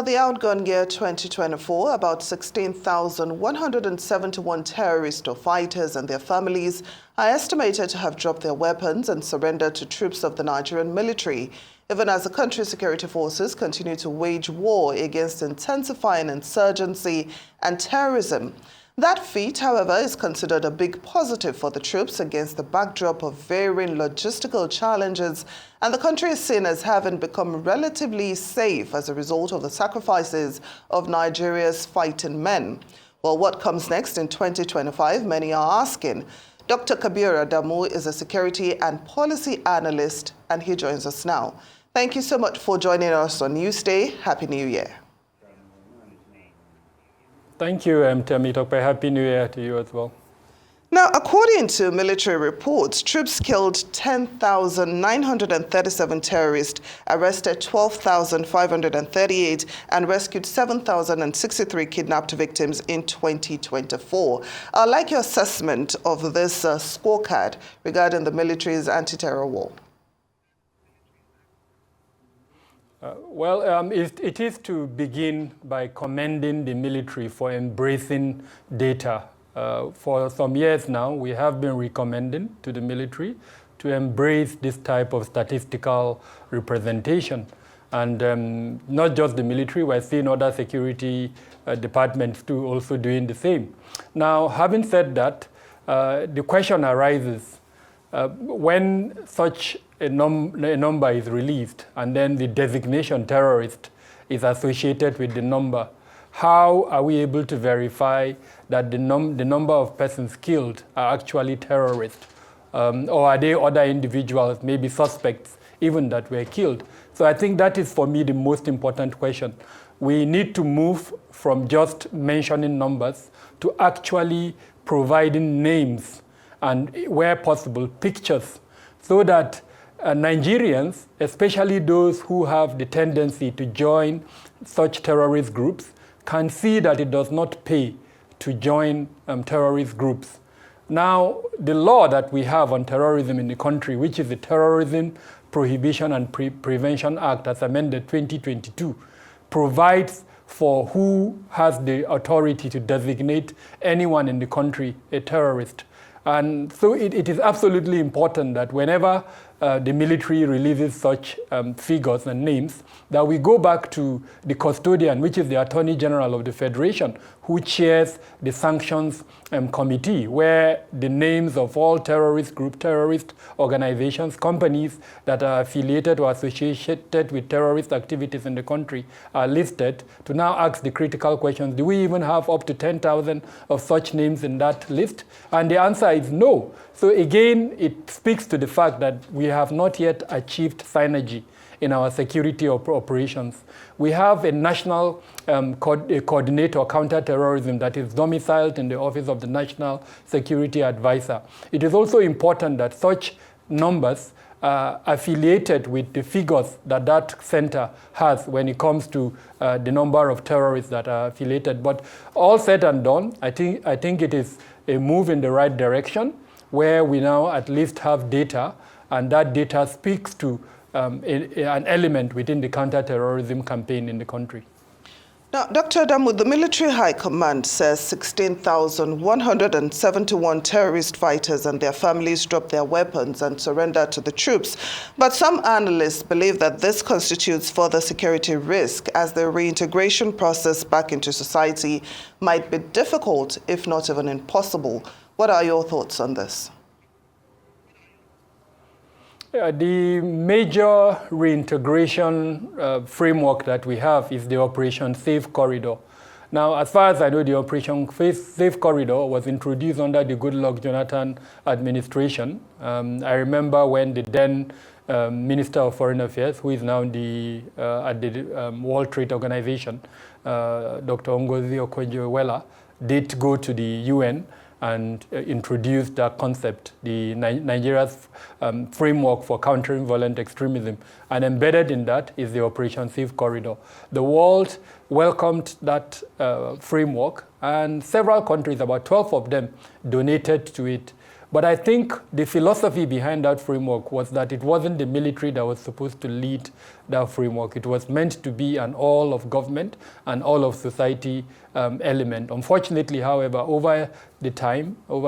For the outgone year 2024, about 16,171 terrorists or fighters and their families are estimated to have dropped their weapons and surrendered to troops of the Nigerian military, even as the country's security forces continue to wage war against intensifying insurgency and terrorism. That feat, however, is considered a big positive for the troops against the backdrop of varying logistical challenges, and the country is seen as having become relatively safe as a result of the sacrifices of Nigeria's fighting men. Well, what comes next in 2025, many are asking. Dr. Kabir Adamu is a security and policy analyst, and he joins us now. Thank you so much for joining us on Newsday. Happy New Year. Thank you, Temi Tokpe. Happy New Year to you as well. Now, according to military reports, troops killed 10,937 terrorists, arrested 12,538, and rescued 7,063 kidnapped victims in 2024. I'd like your assessment of this scorecard regarding the military's anti-terror war. It is to begin by commending the military for embracing data. For some years now, we have been recommending to the military to embrace this type of statistical representation. And not just the military, we're seeing other security departments too also doing the same. Now, having said that, the question arises, when such a number is released and then the designation terrorist is associated with the number, how are we able to verify that the number of persons killed are actually terrorists? Or are they other individuals, maybe suspects, even that were killed? So I think that is, for me, the most important question. We need to move from just mentioning numbers to actually providing names and, where possible, pictures, so that Nigerians, especially those who have the tendency to join such terrorist groups, can see that it does not pay to join terrorist groups. Now, the law that we have on terrorism in the country, which is the Terrorism Prohibition and Prevention Act as amended 2022, provides for who has the authority to designate anyone in the country a terrorist. And so it is absolutely important that whenever the military releases such figures and names, that we go back to the custodian, which is the Attorney General of the Federation, who chairs the sanctions committee, where the names of all terrorist groups, terrorist organizations, companies that are affiliated or associated with terrorist activities in the country are listed, to now ask the critical questions: do we even have up to 10,000 of such names in that list? And the answer is no. So again, it speaks to the fact that we have not yet achieved synergy in our security operations. We have a national coordinator, counter-terrorism, that is domiciled in the Office of the National Security Advisor. It is also important that such numbers are affiliated with the figures that that center has when it comes to the number of terrorists that are affiliated. But all said and done, I think it is a move in the right direction, where we now at least have data, and that data speaks to an element within the counter-terrorism campaign in the country. Now, Dr. Adamu, the military high command says 16,171 terrorist fighters and their families dropped their weapons and surrendered to the troops. But some analysts believe that this constitutes further security risk, as the reintegration process back into society might be difficult, if not even impossible. What are your thoughts on this? The major reintegration framework that we have is the Operation Safe Corridor. Now, as far as I know, the Operation Safe Corridor was introduced under the Goodluck Jonathan administration. I remember when the then Minister of Foreign Affairs, who is now at the World Trade Organization, Dr. Ngozi Okonjo-Iweala, did go to the UN and introduced that concept, the Nigeria's framework for countering violent extremism. And embedded in that is the Operation Safe Corridor. The world welcomed that framework, and several countries, about 12 of them, donated to it. But I think the philosophy behind that framework was that it wasn't the military that was supposed to lead that framework. It was meant to be an all of government and all of society element. Unfortunately, however, over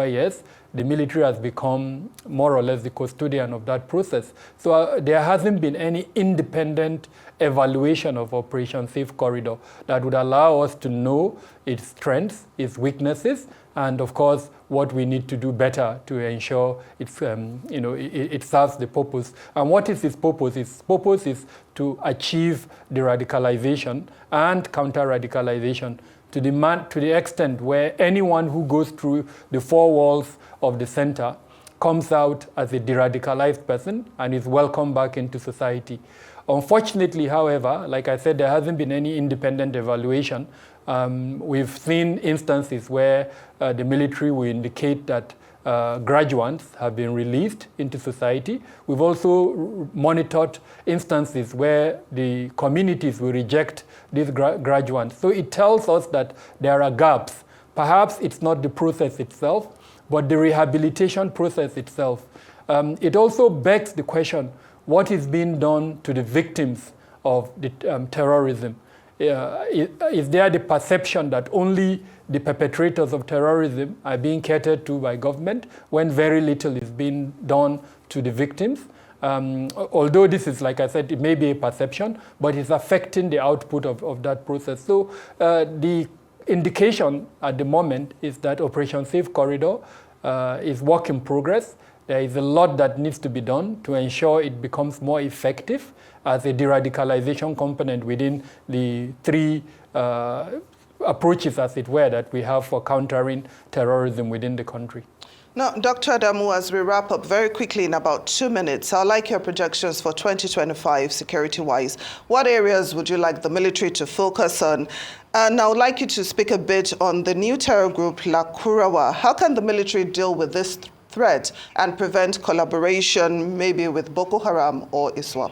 years, the military has become more or less the custodian of that process. So there hasn't been any independent evaluation of Operation Safe Corridor that would allow us to know its strengths, its weaknesses, and of course, what we need to do better to ensure it's, it serves the purpose. And what is its purpose? Its purpose is to achieve de-radicalization and counter-radicalization to the extent where anyone who goes through the four walls of the center comes out as a de-radicalized person and is welcomed back into society. Unfortunately, however, like I said, there hasn't been any independent evaluation. We've seen instances where the military will indicate that graduates have been released into society. We've also monitored instances where the communities will reject these graduates. So it tells us that there are gaps. Perhaps it's not the process itself, but the rehabilitation process itself. It also begs the question, what is being done to the victims of the terrorism? Is there the perception that only the perpetrators of terrorism are being catered to by government when very little is being done to the victims? Although this is, like I said, it may be a perception, but it's affecting the output of that process. So the indication at the moment is that Operation Safe Corridor is work in progress. There is a lot that needs to be done to ensure it becomes more effective as a de-radicalization component within the three approaches, as it were, that we have for countering terrorism within the country. Now, Dr. Adamu, as we wrap up very quickly in about 2 minutes, I'd like your projections for 2025 security-wise. What areas would you like the military to focus on? And I would like you to speak a bit on the new terror group, Lakurawa. How can the military deal with this threat and prevent collaboration maybe with Boko Haram or ISWAP?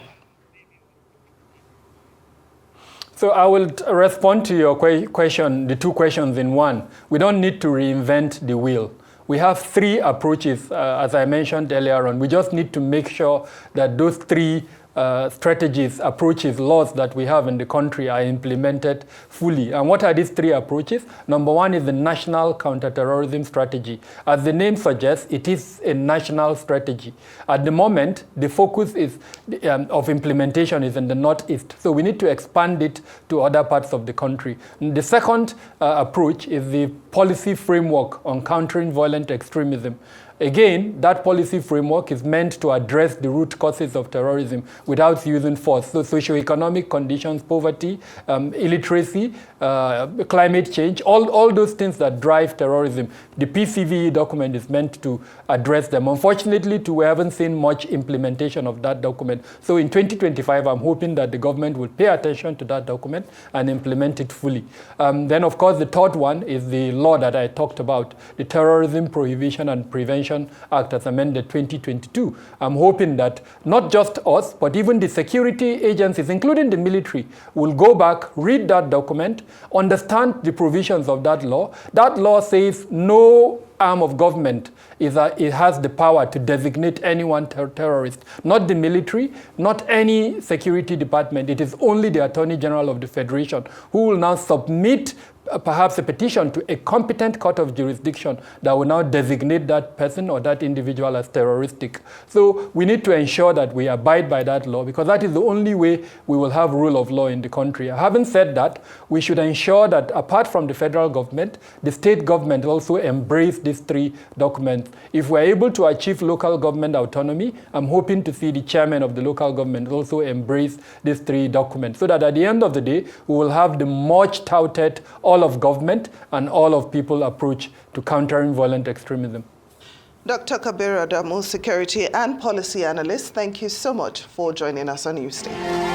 So I will respond to your question, the two questions in one. We don't need to reinvent the wheel. We have three approaches, as I mentioned earlier on. We just need to make sure that those three strategies, approaches, laws that we have in the country are implemented fully. And what are these three approaches? Number one is the National Counterterrorism Strategy. As the name suggests, it is a national strategy. At the moment, the focus is of implementation is in the Northeast. So we need to expand it to other parts of the country. And the second approach is the policy framework on countering violent extremism. Again, that policy framework is meant to address the root causes of terrorism without using force. So socioeconomic conditions, poverty, illiteracy, climate change, all those things that drive terrorism. The PCVE document is meant to address them. Unfortunately, we haven't seen much implementation of that document. So in 2025, I'm hoping that the government will pay attention to that document and implement it fully. Then, of course, the third one is the law that I talked about, the Terrorism Prohibition and Prevention Act as amended 2022. I'm hoping that not just us, but even the security agencies, including the military, will go back, read that document, understand the provisions of that law. That law says no arm of government it has the power to designate anyone terrorist, not the military, not any security department. It is only the Attorney General of the Federation who will now submit perhaps a petition to a competent court of jurisdiction that will now designate that person or that individual as terroristic. So we need to ensure that we abide by that law, because that is the only way we will have rule of law in the country. Having said that, we should ensure that apart from the federal government, the state government also embrace these three documents. If we're able to achieve local government autonomy, I'm hoping to see the chairman of the local government also embrace these three documents, so that at the end of the day, we will have the much touted all of government and all of people approach to countering violent extremism. Dr. Kabir Adamu, security and policy analyst, thank you so much for joining us on Newsday.